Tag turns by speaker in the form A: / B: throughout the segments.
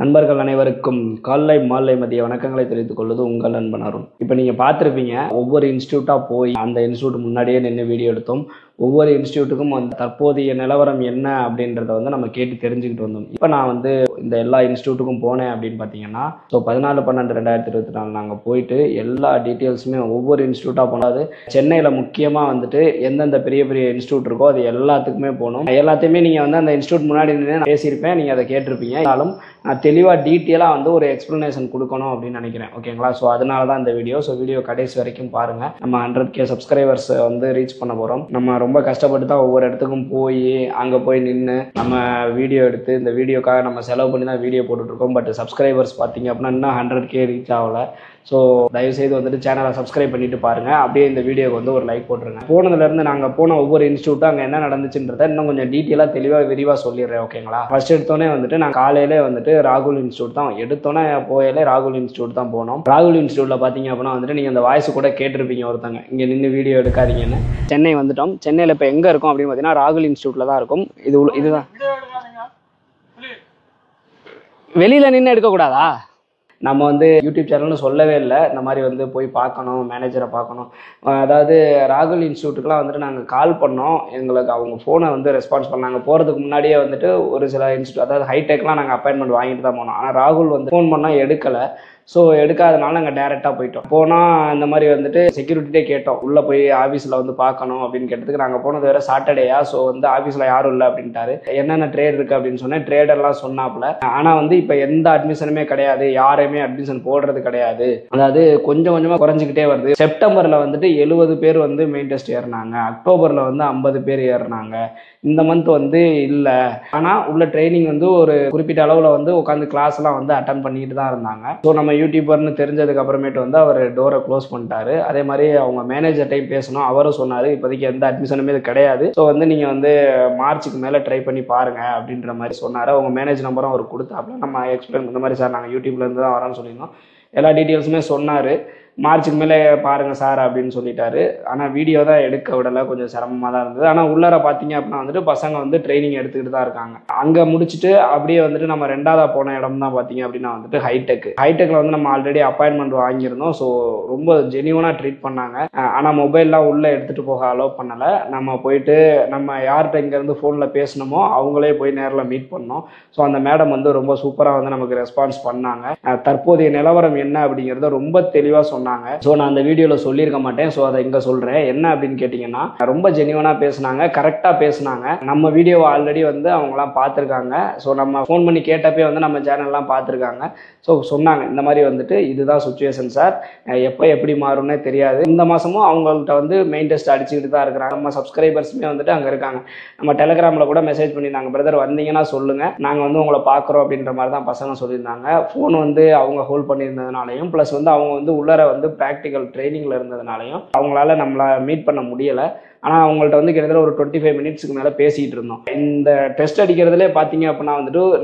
A: நண்பர்கள் அனைவருக்கும் காலை மாலை மதிய வணக்கங்களை தெரிவித்துக் கொள்வது உங்கள் நண்பன் அருண். இப்போ நீங்கள் பார்த்துருப்பீங்க, ஒவ்வொரு இன்ஸ்டியூட்டாக போய் அந்த இன்ஸ்டியூட் முன்னாடியே நின்று வீடியோ எடுத்தோம். ஒவ்வொரு இன்ஸ்டியூட்டுக்கும் அந்த தற்போதைய நிலவரம் என்ன அப்படின்றத நம்ம கேட்டு தெரிஞ்சுக்கிட்டு வந்தோம். இப்போ நான் இந்த எல்லா இன்ஸ்டியூட்டுக்கும் போனேன் அப்படின்னு பார்த்தீங்கன்னா, ஸோ 14/12/2024 நாங்கள் போயிட்டு எல்லா டீட்டெயில்ஸுமே ஒவ்வொரு இன்ஸ்டியூட்டாக போனாது. சென்னையில் முக்கியமாக எந்தெந்த பெரிய பெரிய இன்ஸ்டியூட் இருக்கோ அது எல்லாத்துக்குமே போகணும். எல்லாத்தையுமே நீங்கள் அந்த இன்ஸ்டியூட் முன்னாடி நின்று நான் பேசியிருப்பேன், நீங்கள் அதை கேட்டிருப்பீங்க. இருந்தாலும் நான் தெளிவாக டீட்டெயிலாக ஒரு எக்ஸ்ப்ளனேஷன் கொடுக்கணும் அப்படின்னு நினைக்கிறேன். ஓகேங்களா? ஸோ அதனால தான் இந்த வீடியோ. ஸோ வீடியோ கடைசி வரைக்கும் பாருங்கள். நம்ம 100K சப்ஸ்கிரைபர்ஸ் ரீச் பண்ண போகிறோம். நம்ம ரொம்ப கஷ்டப்பட்டு தான் ஒவ்வொரு இடத்துக்கும் போய் அங்கே போய் நின்று நம்ம வீடியோ எடுத்து இந்த வீடியோக்காக நம்ம செலவு பண்ணி தான் வீடியோ போட்டுட்ருக்கோம். பட் சப்ஸ்கிரைபர்ஸ் பார்த்தீங்க அப்படின்னா இன்னும் 100K ரீச் ஆகலை. ஸோ தயவுசெய்து சேனலை சப்ஸ்கிரைப் பண்ணிட்டு பாருங்கள். அப்படியே இந்த வீடியோக்கு ஒரு லைக் போட்டுருங்க. போனதுலேருந்து நாங்கள் போன ஒவ்வொரு இன்ஸ்டியூட்டும் அங்கே என்ன நடந்துச்சுன்றதை இன்னும் கொஞ்சம் டீட்டெயிலாக தெளிவாக விரிவாக சொல்லிடுறேன். ஓகேங்களா? ஃபர்ஸ்ட் எடுத்தோன்னே நான் காலையிலே ராகுல் இன்ஸ்டியூட் தான் எடுத்தோன்னே போயாலே ராகுல் இன்ஸ்டியூட் தான் போனோம். ராகுல் இன்ஸ்டியூட்டில் பார்த்தீங்க அப்படின்னா நீங்கள் அந்த வாய்ஸ் கூட கேட்டிருப்பீங்க, ஒருத்தங்க இங்கே நின்று வீடியோ எடுக்காதீங்கன்னு. சென்னை வந்துட்டோம். சென்னையில் இப்போ எங்கே இருக்கும் அப்படின்னு பார்த்தீங்கன்னா ராகுல் இன்ஸ்டியூட்டில் தான் இருக்கும். இதுதான் வெளியில் நின்று எடுக்கக்கூடாதா? நம்ம யூடியூப் சேனல்னு சொல்லவே இல்லை. இந்த மாதிரி போய் பார்க்கணும், மேனேஜரை பார்க்கணும். அதாவது ராகுல் இன்ஸ்டியூட்டுக்குலாம் நாங்கள் கால் பண்ணோம். எங்களுக்கு அவங்க ஃபோனை ரெஸ்பான்ஸ் பண்ணாங்க. போகிறதுக்கு முன்னாடியே ஒரு சில இன்ஸ்டியூட், அதாவது ஹைடெக்லாம் நாங்கள் அப்பாயின்மெண்ட் வாங்கிட்டு தான் போனோம். ஆனால் ராகுல் ஃபோன் பண்ணால் எடுக்கலை. ஸோ எடுக்காதனால நாங்கள் டேரெக்டாக போயிட்டோம். போனால் இந்த மாதிரி செக்யூரிட்டியே கேட்டோம், உள்ளே போய் ஆஃபீஸில் பார்க்கணும் அப்படின்னு கேட்டதுக்கு நாங்கள் போனது வேறு சாட்டர்டேயா, ஸோ ஆஃபீஸில் யாரும் இல்லை அப்படின்ட்டாரு. என்னென்ன ட்ரேட் இருக்குது அப்படின்னு சொன்னேன். ட்ரேடர்லாம் சொன்னாப்புல. ஆனால் இப்போ எந்த அட்மிஷனுமே கிடையாது, யாரையுமே அட்மிஷன் போடுறது கிடையாது. அதாவது கொஞ்சம் கொஞ்சமாக குறைஞ்சிக்கிட்டே வருது. செப்டம்பரில் 70 பேர் மெயின் டெஸ்ட் ஏறினாங்க. அக்டோபரில் 50 பேர் ஏறினாங்க. இந்த மந்த் இல்லை. ஆனால் உள்ள ட்ரைனிங் ஒரு குறிப்பிட்ட அளவில் உட்காந்து கிளாஸ்லாம் அட்டன் பண்ணிட்டு தான் இருந்தாங்க. ஸோ நம்ம யூடியூபர்னு தெரிஞ்சதுக்கு அப்புறமேட்டு அவர் டோரை க்ளோஸ் பண்ணிட்டாரு. அதே மாதிரி அவங்க மேனேஜர் டைம் பேசணும். அவரும் சொன்னார், இப்போதைக்கு எந்த அட்மிஷனுமே இது கிடையாது. ஸோ நீங்கள் மார்ச்சுக்கு மேலே ட்ரை பண்ணி பாருங்க அப்படின்ற மாதிரி சொன்னார். அவங்க மேனேஜ் நம்பரும் அவர் கொடுத்தாப்புல. நம்ம எக்ஸ்பிளைன் இந்த மாதிரி சார் நாங்கள் யூடியூப்லேருந்து தான் வரோன்னு சொல்லியிருந்தோம். எல்லா டீட்டெயில்ஸுமே சொன்னார். மார்ச்சுக்கு மேலே பாருங்கள் சார் அப்படின்னு சொல்லிட்டாரு. ஆனால் வீடியோ தான் எடுக்க விடலை, கொஞ்சம் சிரமமாக தான் இருந்தது. ஆனால் உள்ளார பார்த்தீங்க அப்படின்னா பசங்க ட்ரைனிங் எடுத்துக்கிட்டு தான் இருக்காங்க. அங்கே முடிச்சுட்டு அப்படியே நம்ம ரெண்டாவதாக போன இடம் தான் பார்த்தீங்க அப்படின்னா ஹைடெக்கில் நம்ம ஆல்ரெடி அப்பாயின்மெண்ட் வாங்கியிருந்தோம். ஸோ ரொம்ப ஜெனியூனாக ட்ரீட் பண்ணாங்க. ஆனால் மொபைல்லாம் உள்ளே எடுத்துகிட்டு போக அலோவ் பண்ணலை. நம்ம போயிட்டு நம்ம யார்கிட்ட இங்கேருந்து ஃபோனில் பேசணுமோ அவங்களே போய் நேரில் மீட் பண்ணோம். ஸோ அந்த மேடம் ரொம்ப சூப்பராக நமக்கு ரெஸ்பான்ஸ் பண்ணாங்க. தற்போதைய நிலவரம் என்ன அப்படிங்கிறத ரொம்ப தெளிவாக சொன்னாங்க. ஸோ நான் அந்த வீடியோவில் சொல்லியிருக்க மாட்டேன். ஸோ அதை இங்கே சொல்கிறேன். என்ன அப்படின்னு கேட்டிங்கன்னா, ரொம்ப ஜெனியூனாக பேசுனாங்க, கரெக்டாக பேசுனாங்க. நம்ம வீடியோவை ஆல்ரெடி அவங்களாம் பார்த்துருக்காங்க. ஸோ நம்ம ஃபோன் பண்ணி கேட்டப்பே நம்ம சேனல்லாம் பார்த்துருக்காங்க. ஸோ சொன்னாங்க, இந்த மாதிரி இதுதான் சுச்சுவேஷன் சார், எப்போ எப்படி மாறும்னே தெரியாது. இந்த மாதமும் அவங்கள்ட்ட மெயின் டெஸ்ட் அடிச்சுக்கிட்டு தான் இருக்கிறாங்க. நம்ம சப்ஸ்கிரைபர்ஸுமே அங்கே இருக்காங்க. நம்ம டெலிகிராமில் கூட மெசேஜ் பண்ணியிருந்தாங்க, பிரதர் வந்தீங்கன்னா சொல்லுங்கள், நாங்கள் உங்களை பார்க்குறோம் அப்படின்ற மாதிரி தான் பசங்க சொல்லியிருந்தாங்க. ஃபோன் அவங்க ஹோல்ட் பண்ணியிருந்ததுனாலையும் ப்ளஸ் அவங்க உள்ளார ப்ராக்டிக்கல் ட்ரைனிங்கில் இருந்ததுனாலையும் அவங்களால நம்மளை மீட் பண்ண முடியலை. ஆனால் அவங்கள்ட்ட கிட்டத்தட்ட ஒரு 25 மினிட்ஸுக்கு மேலே பேசிகிட்டு இருந்தோம். இந்த டெஸ்ட் அடிக்கிறதுலே பார்த்தீங்க அப்படின்னா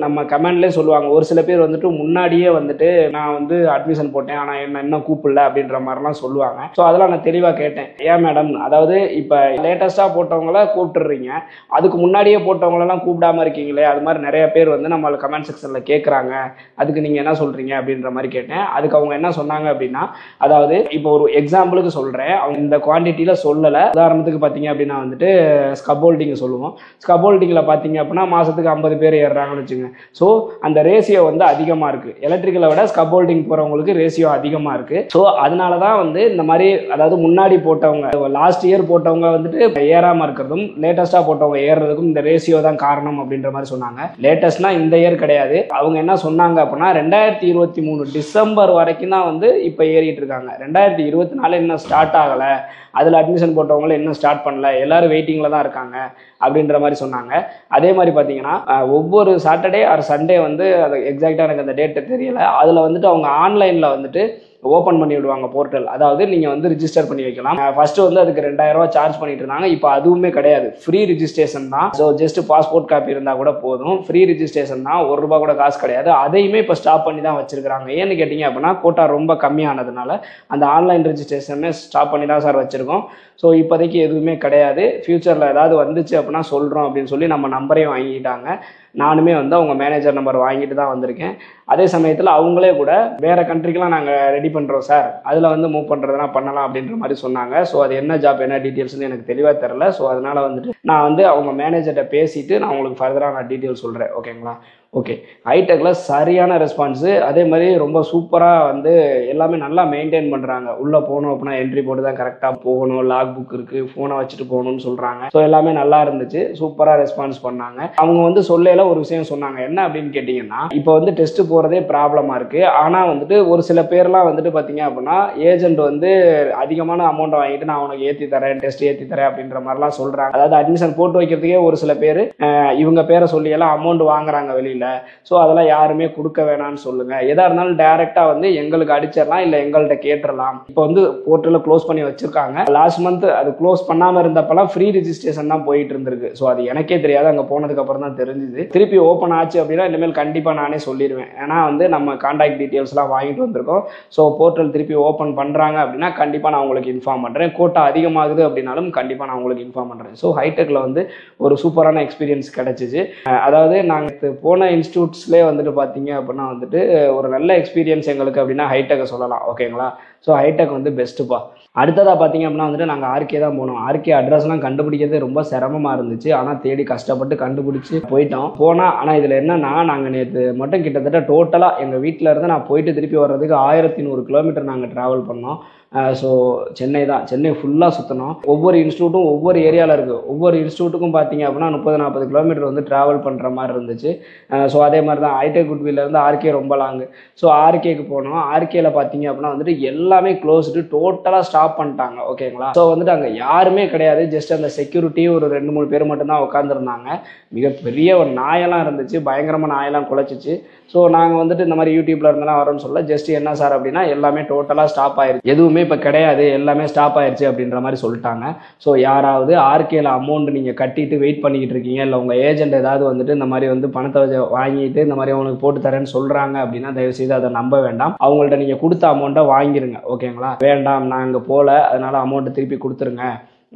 A: நம்ம கமெண்ட்லேயே சொல்லுவாங்க, ஒரு சில பேர் முன்னாடியே நான் அட்மிஷன் போட்டேன் ஆனால் என்ன இன்னும் கூப்பிடல அப்படின்ற மாதிரிலாம் சொல்லுவாங்க. ஸோ அதெல்லாம் நான் தெளிவாக கேட்டேன். ஏன் மேடம், அதாவது இப்போ லேட்டஸ்ட்டாக போட்டவங்கள கூப்பிட்டுறீங்க, அதுக்கு முன்னாடியே போட்டவங்களெல்லாம் கூப்பிடாம இருக்கீங்களே, அது மாதிரி நிறைய பேர் நம்மளை கமெண்ட் செக்ஷனில் கேட்குறாங்க, அதுக்கு நீங்கள் என்ன சொல்கிறீங்க அப்படின்ற மாதிரி கேட்டேன். அதுக்கு அவங்க என்ன சொன்னாங்க அப்படின்னா, அதாவது இப்போ ஒரு எக்ஸாம்பிளுக்கு சொல்கிறேன், அவங்க இந்த குவான்டிட்டியில் சொல்லலை. உதாரணத்துக்கு பார்த்தீங்க அப்படின்னா ஸ்கப்போல்டிங் சொல்லுவோம். ஸ்கப்போல்டிங்கில் பார்த்தீங்க அப்படின்னா மாதத்துக்கு 50 பேர் ஏறுறாங்கன்னு வச்சுங்க. ஸோ அந்த ரேஷியோ அதிகமாக இருக்குது. எலக்ட்ரிக்கலை விட ஸ்கப்போல்டிங் போகிறவங்களுக்கு ரேஷியோ அதிகமாக இருக்குது. ஸோ அதனால தான் இந்த மாதிரி, அதாவது முன்னாடி போட்டவங்க, லாஸ்ட் இயர் போட்டவங்க ஏறாமல் இருக்கிறதும் லேட்டஸ்ட்டாக போட்டவங்க ஏறுறதுக்கும் இந்த ரேஷியோ தான் காரணம் அப்படின்ற மாதிரி சொன்னாங்க. லேட்டஸ்ட்னா இந்த இயர் கிடையாது. அவங்க என்ன சொன்னாங்க அப்படின்னா 2023 டிசம்பர் வரைக்கும் தான் இப்போ ஏறிட்டு இருக்காங்க. 2024 இன்னும் ஸ்டார்ட் ஆகலை, அதில் அட்மிஷன் போட்டவங்களும் இன்னும் ஸ்டார்ட் பண்ணல, எல்லாரும் வெயிட்டிங்கில் தான் இருக்காங்க அப்படின்ற மாதிரி சொன்னாங்க. அதே மாதிரி பார்த்தீங்கன்னா ஒவ்வொரு சாட்டர்டே ஆர் சண்டே அது எக்ஸாக்டாக எனக்கு அந்த டேட்டு தெரியலை, அதில் அவங்க ஆன்லைனில் ஓப்பன் பண்ணி விடுவாங்க போர்ட்டல். அதாவது நீங்கள் ரிஜிஸ்டர் பண்ணி வைக்கலாம். ஃபர்ஸ்ட் அதுக்கு 2000 ரூபா சார்ஜ் பண்ணிட்டு இருந்தாங்க. இப்போ அதுவுமே கிடையாது, ஃப்ரீ ரிஜிஸ்ட்ரேஷன் தான். ஸோ ஜஸ்ட் பாஸ்போர்ட் காப்பி இருந்தால் கூட போதும், ஃப்ரீ ரிஜிஸ்ட்ரேஷன் தான், ₹1 கூட காசு கிடையாது. அதையுமே இப்போ ஸ்டாப் பண்ணி தான் வச்சிருக்காங்க. ஏன்னு கேட்டிங்க அப்படின்னா கோட்டா ரொம்ப கம்மியானதுனால அந்த ஆன்லைன் ரிஜிஸ்ட்ரேஷனே ஸ்டாப் பண்ணி தான் சார் வச்சுருக்கோம். ஸோ இப்போதைக்கு எதுவுமே கிடையாது. ஃபியூச்சரில் ஏதாவது வந்துச்சு அப்படின்னா சொல்கிறோம் அப்படின்னு சொல்லி நம்ம நம்பரையும் வாங்கிட்டாங்க. நானுமே வந்து அவங்க மேனேஜர் நம்பர் வாங்கிட்டு தான் வந்திருக்கேன். அதே சமயத்தில் அவங்களே கூட வேறு கண்ட்ரிக்கெலாம் நாங்கள் ரெடி பண்ணுறோம் சார், அதில் வந்து மூவ் பண்ணுறதுனா பண்ணலாம் அப்படின்ற மாதிரி சொன்னாங்க. ஸோ அது என்ன ஜாப் என்ன டீட்டெயில்ஸ்னு எனக்கு தெளிவாக தெரில. ஸோ அதனால் வந்துட்டு நான் வந்து அவங்க மேனேஜர்கிட்ட பேசிவிட்டு நான் உங்களுக்கு ஃபர்தராக நான் டீட்டெயில் சொல்கிறேன். ஓகேங்களா? ஓகே. ஹைடெக்கில் சரியான ரெஸ்பான்ஸு, அதே மாதிரி ரொம்ப சூப்பராக வந்து எல்லாமே நல்லா மெயின்டைன் பண்ணுறாங்க. உள்ளே போகணும் அப்படின்னா என்ட்ரி போட்டு தான் கரெக்டாக போகணும், லாக் புக் இருக்குது, ஃபோனை வச்சுட்டு போகணும்னு சொல்கிறாங்க. ஸோ எல்லாமே நல்லா இருந்துச்சு, சூப்பராக ரெஸ்பான்ஸ் பண்ணாங்க. அவங்க வந்து சொல்லையில் ஒரு விஷயம் சொன்னாங்க, என்ன அப்படின்னு கேட்டிங்கன்னா, இப்போ வந்து டெஸ்ட்டு போகிறதே ப்ராப்ளமாக இருக்குது. ஆனால் வந்துட்டு ஒரு சில பேர்லாம் வந்துட்டு பார்த்தீங்க அப்படின்னா ஏஜென்ட் வந்து அதிகமான அமௌண்ட்டை வாங்கிட்டு நான் உனக்கு ஏற்றி தரேன், டெஸ்ட் ஏற்றி தரேன் அப்படின்ற மாதிரிலாம் சொல்கிறாங்க. அதாவது அட்மிஷன் போட்டு வைக்கிறதுக்கே ஒரு சில பேர் இவங்க பேரை சொல்லி எல்லாம் அமௌண்ட் வாங்குறாங்க வெளியில். ஸோ அதெல்லாம் யாருமே கொடுக்க வேணாம்னு சொல்லுங்க, எதா இருந்தாலும் டைரக்டா வந்து எங்களுக்கு அடிச்சிடலாம், இல்லை எங்கள்கிட்ட கேட்டுடலாம். இப்போ வந்து போர்ட்டலில் க்ளோஸ் பண்ணி வச்சிருக்காங்க. லாஸ்ட் மந்த் அது க்ளோஸ் பண்ணாமல் இருந்தப்பெல்லாம் ஃப்ரீ ரிஜிஸ்ட்ரேஷன் தான் போயிட்டு இருந்திருக்கு. ஸோ அது எனக்கே தெரியாது, அங்கே போனதுக்கு அப்புறம் தான் தெரிஞ்சுது. திருப்பி ஓப்பன் ஆச்சு அப்படின்னா இனிமேல் கண்டிப்பாக நானே சொல்லிடுவேன். ஏன்னா வந்து நம்ம கான்டாக்ட் டீட்டெயில்ஸ்லாம் வாங்கிட்டு வந்திருக்கோம். ஸோ போர்ட்டல் திருப்பி ஓப்பன் பண்ணுறாங்க அப்படின்னா கண்டிப்பாக நான் உங்களுக்கு இன்ஃபார்ம் பண்ணுறேன். கோட்டா அதிகமாகுது அப்படின்னாலும் கண்டிப்பாக நான் உங்களுக்கு இன்ஃபார்ம் பண்ணுறேன். ஸோ ஹைடெக்கில் வந்து ஒரு சூப்பரான எக்ஸ்பீரியன்ஸ் கிடைச்சிச்சு. அதாவது நாங்கள் போன இன்ஸ்டியூட்ஸ்லேயே வந்துட்டு பார்த்தீங்க அப்படின்னா வந்துட்டு ஒரு நல்ல எக்ஸ்பீரியன்ஸ் எங்களுக்கு அப்படின்னா ஹைடெக்கை சொல்லலாம். ஓகேங்களா? ஸோ ஹைடெக் வந்து பெஸ்ட்டுப்பா. அடுத்ததாக பார்த்தீங்க அப்படின்னா வந்துட்டு நாங்கள் ஆர்கே தான் போனோம். ஆர்கே அட்ரஸ்லாம் கண்டுபிடிக்கிறது ரொம்ப சிரமமாக இருந்துச்சு. ஆனால் தேடி கஷ்டப்பட்டு கண்டுபிடிச்சி போயிட்டோம். போனால் ஆனால் இதில் என்னென்னா, நாங்கள் நேற்று மட்டும் கிட்டத்தட்ட டோட்டலாக எங்கள் வீட்டில் இருந்து நான் போயிட்டு திருப்பி வர்றதுக்கு 1100 கிலோமீட்டர் நாங்கள் ட்ராவல் பண்ணோம். ஸோ சென்னை தான், சென்னை ஃபுல்லாக சுற்றணும். ஒவ்வொரு இன்ஸ்டியூட்டும் ஒவ்வொரு ஏரியாவில் இருக்குது. ஒவ்வொரு இன்ஸ்டியூட்டுக்கும் பார்த்தீங்க அப்படின்னா 30-40 கிலோமீட்டர் வந்து ட்ராவல் பண்ணுற மாதிரி இருந்துச்சு. ஸோ அதே மாதிரி தான் ஹைடெக் குட்வில்லேருந்து ஆர்கே ரொம்ப லாங்கு. ஸோ ஆர்கேக்கு போனோம். ஆர்கேயில் பார்த்தீங்க அப்படின்னா வந்துட்டு எல்லாமே க்ளோஸ்டு, டோட்டலாக ஸ்டாப் பண்ணிட்டாங்க. ஓகேங்களா? ஸோ வந்துட்டு அங்கே யாருமே கிடையாது. ஜஸ்ட் அந்த செக்யூரிட்டி ஒரு 2-3 பேர் மட்டும்தான் உட்காந்துருந்தாங்க. மிகப்பெரிய ஒரு நாயெல்லாம் இருந்துச்சு, பயங்கரமாக நாயெல்லாம் குலைச்சிச்சு. ஸோ நாங்கள் வந்துட்டு இந்த மாதிரி யூடியூப்ல இருந்தெல்லாம் வரோன்னு சொல்ல, ஜஸ்ட் என்ன சார் அப்படின்னா எல்லாமே டோட்டலாக ஸ்டாப் ஆயிடுச்சு, எதுவுமே இப்போ கிடையாது, எல்லாமே ஸ்டாப் ஆயிடுச்சு அப்படின்ற மாதிரி சொல்லிட்டாங்க. ஸோ யாராவது ஆர்கேல அமௌண்ட் நீங்கள் கட்டிட்டு வெயிட் பண்ணிக்கிட்டு இருக்கீங்க, இல்லை உங்கள் ஏஜென்ட் ஏதாவது வந்துட்டு இந்த மாதிரி வந்து பணத்தை வாங்கிட்டு இந்த மாதிரி அவங்களுக்கு போட்டு தரேன்னு சொல்கிறாங்க அப்படின்னா தயவுசெய்து அதை நம்ப வேண்டாம். அவங்கள்ட்ட நீங்கள் கொடுத்த அமௌண்ட்டை வாங்கிருங்க. ஓகேங்களா? வேண்டாம் நான் அங்கே போகல, அதனால அமௌண்ட்டை திருப்பி கொடுத்துருங்க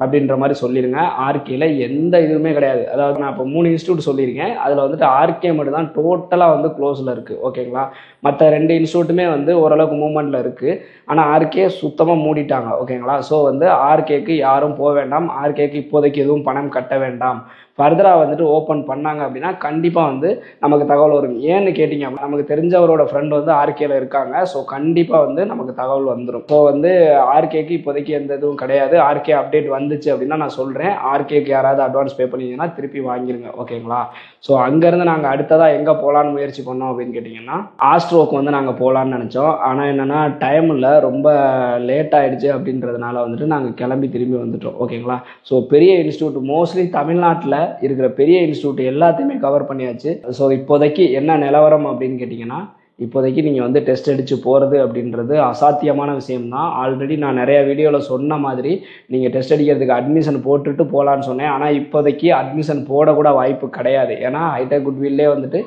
A: அப்படின்ற மாதிரி சொல்லிடுங்க. ஆர்கேல எந்த இதுவுமே கிடையாது. அதாவது நான் இப்போ 3 இன்ஸ்டியூட் சொல்லியிருக்கேன், அதில் வந்துட்டு ஆர்கே மட்டும் தான் டோட்டலாக வந்து க்ளோஸில் இருக்குது. ஓகேங்களா? மற்ற 2 இன்ஸ்டியூட்டுமே வந்து ஓரளவுக்கு மூவ்மெண்ட்டில் இருக்குது. ஆனால் ஆர்கே சுத்தமாக மூடிட்டாங்க. ஓகேங்களா? ஸோ வந்து ஆர்கேக்கு யாரும் போக வேண்டாம். ஆர்கேக்கு இப்போதைக்கு எதுவும் பணம் கட்ட வேண்டாம். ஃபர்தராக வந்துட்டு ஓப்பன் பண்ணாங்க அப்படின்னா கண்டிப்பாக வந்து நமக்கு தகவல் வரும். ஏன்னு கேட்டிங்க, நமக்கு தெரிஞ்சவரோட ஃப்ரெண்ட் வந்து ஆர்கேல இருக்காங்க. ஸோ கண்டிப்பாக வந்து நமக்கு தகவல் வந்துடும். ஸோ வந்து ஆர்கேக்கு இப்போதைக்கு எந்த இதுவும் கிடையாது. ஆர்கே அப்டேட் வந்துச்சு அப்படின்னா நான் சொல்கிறேன். ஆர்கேக்கு யாராவது அட்வான்ஸ் பே பண்ணிங்கன்னா திருப்பி வாங்கிருங்க. ஓகேங்களா? ஸோ அங்கேருந்து நாங்கள் அடுத்ததாக எங்கே போகலான்னு முயற்சி பண்ணோம் அப்படின்னு கேட்டிங்கன்னா, ஆஸ்ட்ரோக்கு வந்து நாங்கள் போகலான்னு நினச்சோம். ஆனால் என்னென்னா டைம் இல்லை, ரொம்ப லேட் ஆகிடுச்சு அப்படின்றதுனால வந்துட்டு நாங்கள் கிளம்பி திரும்பி வந்துட்டோம். ஓகேங்களா? ஸோ பெரிய இன்ஸ்டியூட் மோஸ்ட்லி தமிழ்நாட்டில் இருக்கிற பெரிய இன்ஸ்டியூட் எல்லாத்தையுமே கவர் பண்ணியாச்சு. ஸோ இப்போதைக்கு என்ன நிலவரம் அப்படின்னு கேட்டிங்கன்னா, இப்போதைக்கு நீங்கள் வந்து டெஸ்ட் அடித்து போகிறது அப்படின்றது அசாத்தியமான விஷயம்தான். ஆல்ரெடி நான் நிறைய வீடியோவில் சொன்ன மாதிரி நீங்கள் டெஸ்ட் அடிக்கிறதுக்கு அட்மிஷன் போட்டுட்டு போகலான்னு சொன்னேன். ஆனால் இப்போதைக்கு அட்மிஷன் போடக்கூட வாய்ப்பு கிடையாது. ஏன்னா ஹைடெக் குட்வில்லே வந்துட்டு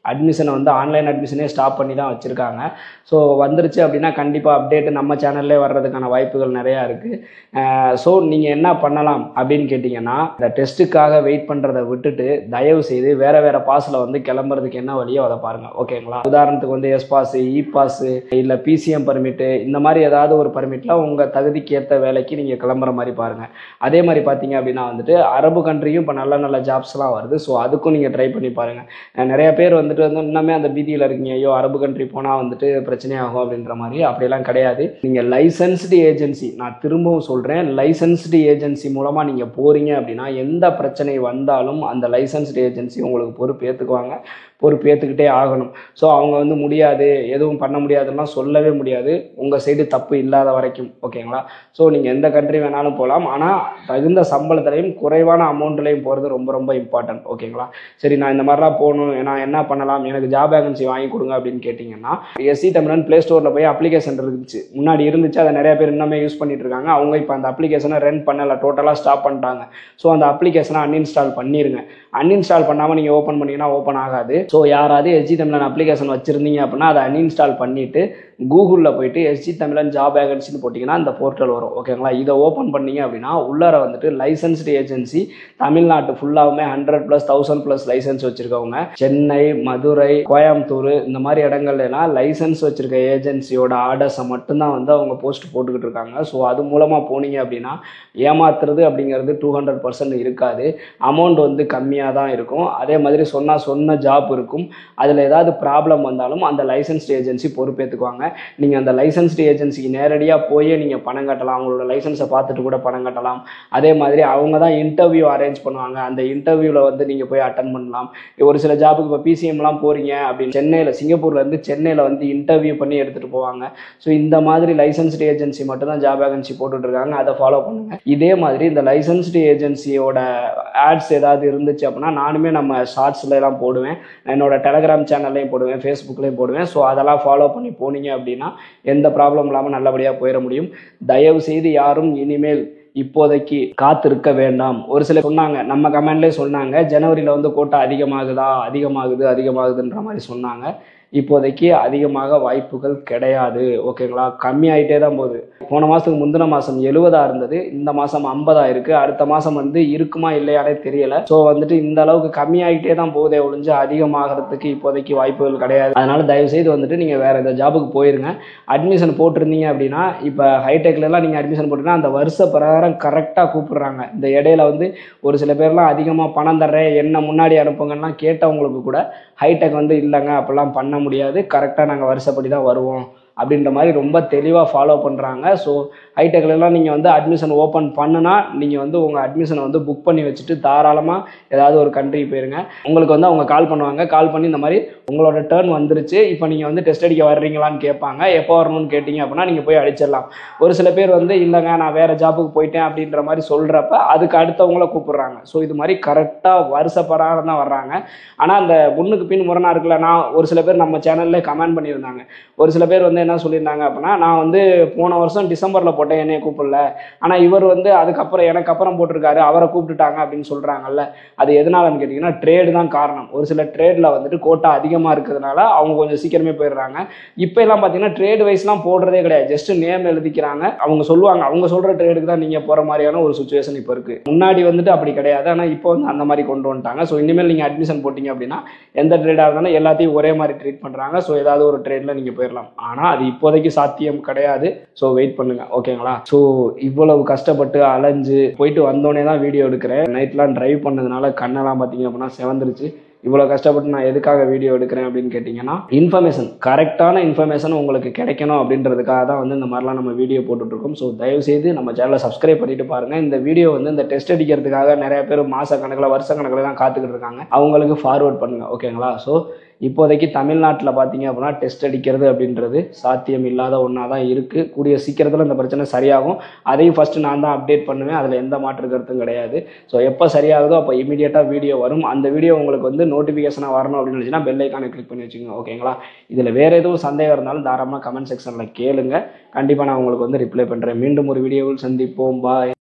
A: அட்மிஷனை வந்து ஆன்லைன் அட்மிஷனே ஸ்டாப் பண்ணி தான் வச்சுருக்காங்க. ஸோ வந்துருச்சு அப்படின்னா கண்டிப்பாக அப்டேட்டு நம்ம சேனல்லே வர்றதுக்கான வாய்ப்புகள் நிறையா இருக்குது. ஸோ நீங்கள் என்ன பண்ணலாம் அப்படின்னு கேட்டிங்கன்னா, இந்த டெஸ்ட்டுக்காக வெயிட் பண்ணுறதை விட்டுட்டு தயவு செய்து வேறு பாஸில் வந்து கிளம்புறதுக்கு என்ன வழியோ அதை பாருங்கள். ஓகேங்களா? உதாரணத்துக்கு வந்து எஸ் பாஸு, இ பாஸு, இல்லை பிசிஎம் பர்மிட்டு, இந்த மாதிரி ஏதாவது ஒரு பர்மிட்டில் உங்கள் தகுதிக்கு ஏற்ற வேலைக்கு நீங்கள் கிளம்புற மாதிரி பாருங்கள். அதே மாதிரி பார்த்தீங்க அப்படின்னா வந்துட்டு அரபு கண்ட்ரியும் இப்போ நல்ல ஜாப்ஸ்லாம் வருது. ஸோ அதுக்கும் நீங்கள் ட்ரை பண்ணி பாருங்கள். நிறைய பேர் வந்துட்டு இன்னுமே அந்த பீதியில் இருக்கீங்க, ஐயோ அரபு கண்ட்ரி போனால் வந்துட்டு பிரச்சனையாகும் அப்படின்ற மாதிரி. அப்படியெல்லாம் கிடையாது. நீங்கள் லைசன்ஸ்டு ஏஜென்சி, நான் திரும்பவும் சொல்கிறேன், லைசன்ஸ்டு ஏஜென்சி மூலமாக நீங்கள் போகிறீங்க அப்படின்னா எந்த பிரச்சனை வந்தாலும் அந்த லைசன்ஸ்டு ஏஜென்சி உங்களுக்கு பொறுப்பேற்றுக்குவாங்க, பொறுப்பேற்றுக்கிட்டே ஆகணும். ஸோ அவங்க வந்து முடியாது, எதுவும் பண்ண முடியாதுலாம் சொல்லவே முடியாது, உங்கள் சைடு தப்பு இல்லாத வரைக்கும். ஓகேங்களா? ஸோ நீங்கள் எந்த கண்ட்ரி வேணாலும் போகலாம். ஆனால் தகுந்த சம்பளத்துலையும் குறைவான அமௌண்ட்லையும் போகிறது ரொம்ப இம்பார்ட்டன்ட். ஓகேங்களா? சரி நான் இந்த மாதிரிலாம் போகணும், நான் என்ன பண்ணலாம், எனக்கு ஜாப் வேகன்சி வாங்கி கொடுங்க அப்படின்னு கேட்டிங்கன்னா, எஸ்சி தமிழன் ப்ளே ஸ்டோரில் போய் அப்ளிகேஷன் இருந்துச்சு, முன்னாடி இருந்துச்சு, அதை நிறைய பேர் இன்னுமே யூஸ் பண்ணிட்டு இருக்காங்க. அவங்க இப்போ அந்த அப்ளிகேஷனை ரன் பண்ணலை, டோட்டலாக ஸ்டாப் பண்ணிட்டாங்க. ஸோ அந்த அப்ளிகேஷனை அன்இன்ஸ்டால் பண்ணிடுங்க. அன்இன்ஸ்டால் பண்ணாமல் நீங்கள் ஓப்பன் பண்ணிங்கன்னா ஓப்பன் ஆகாது. ஸோ யாராவது எஸ்ஜி தமிழன் அப்ளிகேஷன் வச்சுருந்தீங்க அப்படின்னா அதை அன்இன்ஸ்டால் பண்ணிவிட்டு கூகுளில் போயிட்டு எஸ்ஜி தமிழன் ஜாப் வேகன்சின்னு போட்டிங்கன்னா இந்த போர்ட்டல் வரும் ஓகேங்களா. இதை ஓப்பன் பண்ணீங்க அப்படின்னா உள்ளார வந்துட்டு லைசன்ஸ்டு ஏஜென்சி தமிழ்நாட்டு ஃபுல்லாகவுமே 100+ 1000+ லைசன்ஸ் வச்சுருக்கவங்க சென்னை, மதுரை, கோயம்புத்தூர் இந்த மாதிரி இடங்கள்லாம் லைசன்ஸ் வச்சுருக்க ஏஜென்சியோட ஆர்டர்ஸை மட்டும்தான் வந்து அவங்க போஸ்ட் போட்டுக்கிட்டு இருக்காங்க. ஸோ அது மூலமாக போனீங்க அப்படின்னா ஏமாத்துறது அப்படிங்கிறது 200% இருக்காது. அமௌண்ட் வந்து கம்மியாக தான் இருக்கும். அதே மாதிரி சொன்ன ஜாப் இருக்கும். அதில் ஏதாவது ப்ராப்ளம் வந்தாலும் அந்த லைசன்ஸ்டு ஏஜென்சி பொறுப்பேற்றுக்குவாங்க. நீங்கள் அந்த லைசன்ஸ்டு ஏஜென்சிக்கு நேரடியாக போய் நீங்கள் பணம் கட்டலாம். அவங்களோட லைசன்ஸை பார்த்துட்டு கூட பணம் கட்டலாம். அதே மாதிரி அவங்க தான் இன்டர்வியூ அரேஞ்ச் பண்ணுவாங்க. அந்த இன்டர்வியூவில் வந்து நீங்கள் போய் அட்டன் பண்ணலாம். ஒரு சில ஜாபுக்கு இப்போ பிசிஎம்லாம் போகிறீங்க அப்படின்னு சிங்கப்பூர்லேருந்து சென்னையில் வந்து இன்டர்வியூ பண்ணி எடுத்துகிட்டு போவாங்க. ஸோ இந்த மாதிரி லைசன்ஸ்டு ஏஜென்சி மட்டும் தான் ஜாப் வேகன்சி போட்டுட்ருக்காங்க. அதை ஃபாலோ பண்ணுங்க. இதே மாதிரி இந்த லைசன்ஸ்டு ஏஜென்சியோட ஆட்ஸ் ஏதாவது இருந்துச்சு அப்படின்னா நானுமே நம்ம ஷார்ட்ஸ்ல எல்லாம் போடுவேன். என்னோட டெலகிராம் சேனல்லையும் போடுவேன், ஃபேஸ்புக்லேயும் போடுவேன். ஸோ அதெல்லாம் ஃபாலோ பண்ணி போனீங்க அப்படின்னா எந்த ப்ராப்ளம் இல்லாமல் நல்லபடியாக போயிட முடியும். தயவு செய்து யாரும் இனிமேல் இப்போதைக்கு காத்திருக்க வேண்டாம். ஒரு சிலர் சொன்னாங்க, நம்ம கமெண்ட்லேயே சொன்னாங்க, ஜனவரியில் வந்து கோட்டா அதிகமாகுதுன்ற மாதிரி சொன்னாங்க. இப்போதைக்கு அதிகமாக வாய்ப்புகள் கிடையாது ஓகேங்களா. கம்மியாயிட்டே தான் போகுது. போன மாதத்துக்கு முந்தின மாதம் 70 இருந்தது, இந்த மாதம் 50 இருக்குது. அடுத்த மாதம் வந்து இருக்குமா இல்லையானே தெரியல. ஸோ வந்துட்டு இந்த அளவுக்கு கம்மியாயிட்டே தான் போகுதே ஒழிஞ்சு அதிகமாகிறதுக்கு இப்போதைக்கு வாய்ப்புகள் கிடையாது. அதனால தயவுசெய்து வந்துட்டு நீங்கள் வேறு எந்த ஜாபுக்கு போயிருங்க. அட்மிஷன் போட்டிருந்தீங்க அப்படின்னா இப்போ ஹைடெக்லாம் நீங்கள் அட்மிஷன் போட்டிங்கன்னா அந்த வருஷ பிரகாரம் கரெக்டாக கூப்பிடுறாங்க. இந்த இடையில வந்து ஒரு சில பேர்லாம் அதிகமாக பணம் தர்றேன் என்ன முன்னாடி அனுப்புங்கன்னா கேட்டவங்களுக்கு கூட ஹைடெக் வந்து இல்லைங்க அப்படிலாம் பண்ண முடியாது, கரெக்டாக நாங்கள் வருஷப்படி தான் வருவோம் அப்படின்ற மாதிரி ரொம்ப தெளிவாக ஃபாலோ பண்ணுறாங்க. ஸோ ஹைடெக்லாம் நீங்கள் வந்து அட்மிஷன் ஓப்பன் பண்ணுனா நீங்கள் வந்து உங்கள் அட்மிஷனை வந்து புக் பண்ணி வச்சுட்டு தாராளமாக ஏதாவது ஒரு கண்ட்ரி போயிருங்க. உங்களுக்கு வந்து அவங்க கால் பண்ணுவாங்க. கால் பண்ணி இந்த மாதிரி உங்களோட டேர்ன் வந்துருச்சு, இப்போ நீங்கள் வந்து டெஸ்ட் அடிக்க வர்றீங்களான்னு கேட்பாங்க. எப்போ வரணும்னு கேட்டிங்க அப்படின்னா நீங்கள் போய் அடிச்சிடலாம். ஒரு சில பேர் வந்து இல்லைங்க நான் வேறு ஜாப்புக்கு போயிட்டேன் அப்படின்ற மாதிரி சொல்கிறப்ப அதுக்கு அடுத்தவங்கள கூப்பிட்றாங்க. ஸோ இது மாதிரி கரெக்டாக வருஷப்படாத தான் வர்றாங்க. ஆனால் அந்த முன்னுக்கு பின் முரணா இருக்குல்ல, நான் ஒரு சில பேர் நம்ம சேனலில் கமெண்ட் பண்ணியிருந்தாங்க. ஒரு சில பேர் வந்து என்ன சொல்லியிருந்தாங்க அப்படின்னா, நான் வந்து போன வருஷம் டிசம்பரில் போட்டேன் என்னைய கூப்பிடல, ஆனால் இவர் வந்து அதுக்கப்புறம் எனக்கு அப்புறம் போட்டிருக்காரு அவரை கூப்பிட்டுட்டாங்க அப்படின்னு சொல்கிறாங்கல்ல. அது எதனாலன்னு கேட்டிங்கன்னா ட்ரேடு தான் காரணம். ஒரு சில ட்ரேடில் வந்துட்டு கோட்டா அதிகமாக இருக்கிறதுனால அவங்க கொஞ்சம் சீக்கிரமே போயிடுறாங்க. இப்போ எல்லாம் பார்த்தீங்கன்னா ட்ரேட் வைஸ்லாம் போடுறதே கிடையாது. ஜஸ்ட் நேம் எழுதிக்கிறாங்க. அவங்க சொல்லுவாங்க அவங்க சொல்கிற ட்ரேடுக்கு தான் நீங்கள் போகிற மாதிரியான ஒரு சுச்சுவேஷன் இப்போ இருக்குது. முன்னாடி வந்துட்டு அப்படி கிடையாது, ஆனால் இப்போ வந்து அந்த மாதிரி கொண்டு வந்துட்டாங்க. ஸோ இனிமேல் நீங்கள் அட்மிஷன் போட்டிங்க அப்படின்னா எந்த ட்ரேடாக இருந்தாலும் எல்லாத்தையும் ஒரே மாதிரி ட்ரீட் பண்ணுறாங்க. ஸோ ஏதாவது ஒரு ட்ரேடில் நீங்கள் போயிடலாம். ஆனால் அது இப்போதைக்கு சாத்தியம் கிடையாது. ஸோ வெயிட் பண்ணுங்க ஓகேங்களா. ஸோ இவ்வளவு கஷ்டப்பட்டு அலைஞ்சு போயிட்டு வந்தோடனே தான் வீடியோ எடுக்கிறேன். நைட்லாம் ட்ரைவ் பண்ணதுனால கண்ணெல்லாம் பார்த்தீங்க அப்படின்னா செவந்துருச்சு. இவ்வளோ கஷ்டப்பட்டு நான் எதுக்காக வீடியோ எடுக்கிறேன் அப்படின்னு கேட்டிங்கன்னா கரெக்டான இன்ஃபர்மேஷன் உங்களுக்கு கிடைக்கணும் அப்படின்றதுக்காக தான் வந்து இந்த மாதிரிலாம் நம்ம வீடியோ போட்டுட்ருக்கோம். ஸோ தயவுசெய்து நம்ம சேனலை சப்ஸ்கிரைப் பண்ணிட்டு பாருங்கள். இந்த வீடியோ வந்து இந்த டெஸ்ட் அடிக்கிறதுக்காக நிறைய பேர் மாத கணக்கில் வருஷ கணக்கில் தான் காத்துக்கிட்டு இருக்காங்க. அவங்களுக்கு ஃபார்வர்ட் பண்ணுங்கள் ஓகேங்களா. ஸோ இப்போதைக்கு தமிழ்நாட்டில் பார்த்தீங்க அப்படின்னா டெஸ்ட் அடிக்கிறது அப்படின்றது சாத்தியம் இல்லாத ஒன்றா தான் இருக்குது. கூடிய சீக்கிரத்தில் இந்த பிரச்சனை சரியாகும். அதையும் ஃபஸ்ட்டு நான் தான் அப்டேட் பண்ணுவேன். அதில் எந்த மாற்று கருத்தும் கிடையாது. ஸோ எப்போ சரியாகுதோ அப்போ இமீடியட்டாக வீடியோ வரும். அந்த வீடியோ உங்களுக்கு வந்து நோட்டிஃபிகேஷனாக வரணும் அப்படின்னு நினச்சின்னா பெல் ஐக்கானை கிளிக் பண்ணி வச்சுக்கோங்க ஓகேங்களா. இதில் வேறு எதுவும் சந்தேகம் இருந்தாலும் தாராளமாக கமெண்ட் செக்ஷனில் கேளுங்க. கண்டிப்பாக நான் உங்களுக்கு வந்து ரிப்ளை பண்ணுறேன். மீண்டும் ஒரு வீடியோவில் சந்திப்போம். பாய்.